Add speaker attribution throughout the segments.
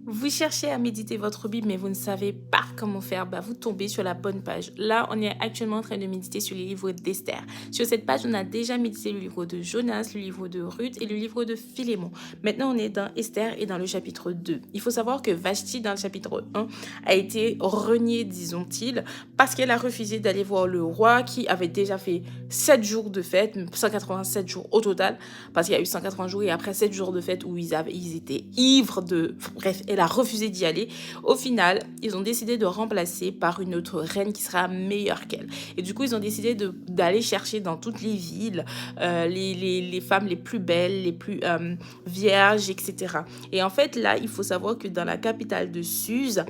Speaker 1: Vous cherchez à méditer votre Bible, mais vous ne savez pas comment faire, vous tombez sur la bonne page. Là, on est actuellement en train de méditer sur les livres d'Esther. Sur cette page, on a déjà médité le livre de Jonas, le livre de Ruth et le livre de Philémon. Maintenant, on est dans Esther et dans le chapitre 2. Il faut savoir que Vashti, dans le chapitre 1, a été reniée, disons-ils, parce qu'elle a refusé d'aller voir le roi qui avait déjà fait 7 jours de fête, 187 jours au total, parce qu'il y a eu 180 jours et après 7 jours de fête où ils étaient ivres de... Bref, elle a refusé d'y aller. Au final, ils ont décidé de remplacer par une autre reine qui sera meilleure qu'elle. Et du coup, ils ont décidé d'aller chercher dans toutes les villes les femmes les plus belles, les plus vierges, etc. Et en fait, là, il faut savoir que dans la capitale de Suse,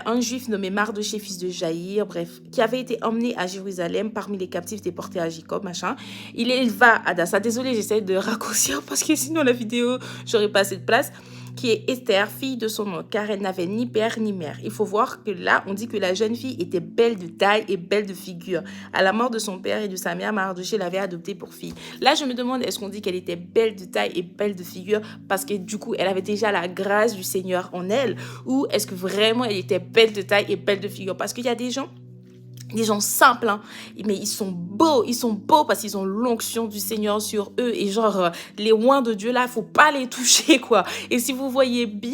Speaker 1: un juif nommé Mardoché, fils de Jaïr, bref, qui avait été emmené à Jérusalem parmi les captifs déportés à Jacob, machin. Il va à Dassa. Désolée, j'essaie de raccourcir parce que sinon la vidéo, j'aurais pas assez de place. Qui est Esther, fille de son oncle, car elle n'avait ni père ni mère. Il faut voir que là, on dit que la jeune fille était belle de taille et belle de figure. À la mort de son père et de sa mère, Mardoché l'avait adoptée pour fille. Là, je me demande, est-ce qu'on dit qu'elle était belle de taille et belle de figure parce que du coup, elle avait déjà la grâce du Seigneur en elle, ou est-ce que vraiment elle était belle de taille et belle de figure? Parce qu'il y a des gens simples, hein, mais ils sont beaux parce qu'ils ont l'onction du Seigneur sur eux, et genre, les oins de Dieu là, faut pas les toucher, quoi. Et si vous voyez bien,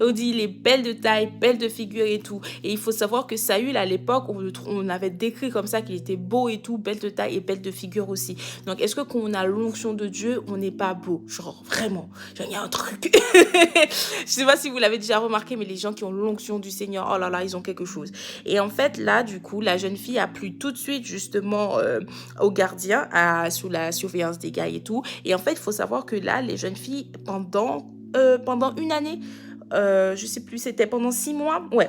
Speaker 1: on dit il est belle de taille, belle de figure et tout. Et il faut savoir que Saül, à l'époque, on avait décrit comme ça qu'il était beau et tout, belle de taille et belle de figure aussi. Donc, est-ce que quand on a l'onction de Dieu, on n'est pas beau? Genre, vraiment, il y a un truc. Je sais pas si vous l'avez déjà remarqué, mais les gens qui ont l'onction du Seigneur, oh là là, ils ont quelque chose. Et en fait, là, du coup, la jeune fille a plu tout de suite, justement, au gardien, sous la surveillance des gars et tout. Et en fait, il faut savoir que là, les jeunes filles, pendant une année, je sais plus, c'était pendant 6 mois, ouais.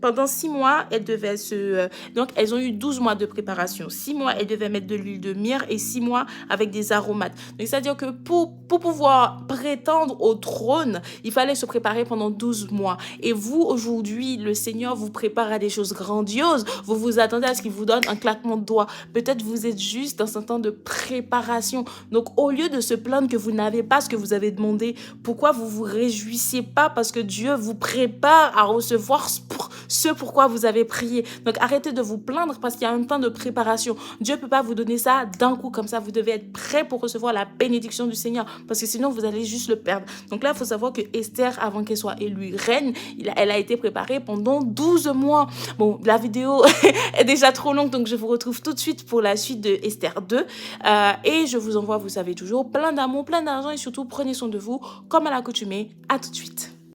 Speaker 1: Pendant 6 mois, elles devaient donc, elles ont eu 12 mois de préparation. 6 mois, elles devaient mettre de l'huile de myrrhe et 6 mois avec des aromates. Donc, c'est-à-dire que pour pouvoir prétendre au trône, il fallait se préparer pendant 12 mois. Et vous, aujourd'hui, le Seigneur vous prépare à des choses grandioses. Vous vous attendez à ce qu'il vous donne un claquement de doigts. Peut-être vous êtes juste dans un temps de préparation. Donc, au lieu de se plaindre que vous n'avez pas ce que vous avez demandé, pourquoi vous vous réjouissiez pas parce que Dieu vous prépare à recevoir ce pourquoi vous avez prié. Donc, arrêtez de vous plaindre parce qu'il y a un temps de préparation. Dieu ne peut pas vous donner ça d'un coup comme ça. Vous devez être prêt pour recevoir la bénédiction du Seigneur parce que sinon, vous allez juste le perdre. Donc là, il faut savoir que Esther, avant qu'elle soit élue reine, elle a été préparée pendant 12 mois. Bon, la vidéo est déjà trop longue, donc je vous retrouve tout de suite pour la suite de Esther 2. Et je vous envoie, vous savez toujours, plein d'amour, plein d'argent et surtout, prenez soin de vous comme à l'accoutumée. À tout de suite.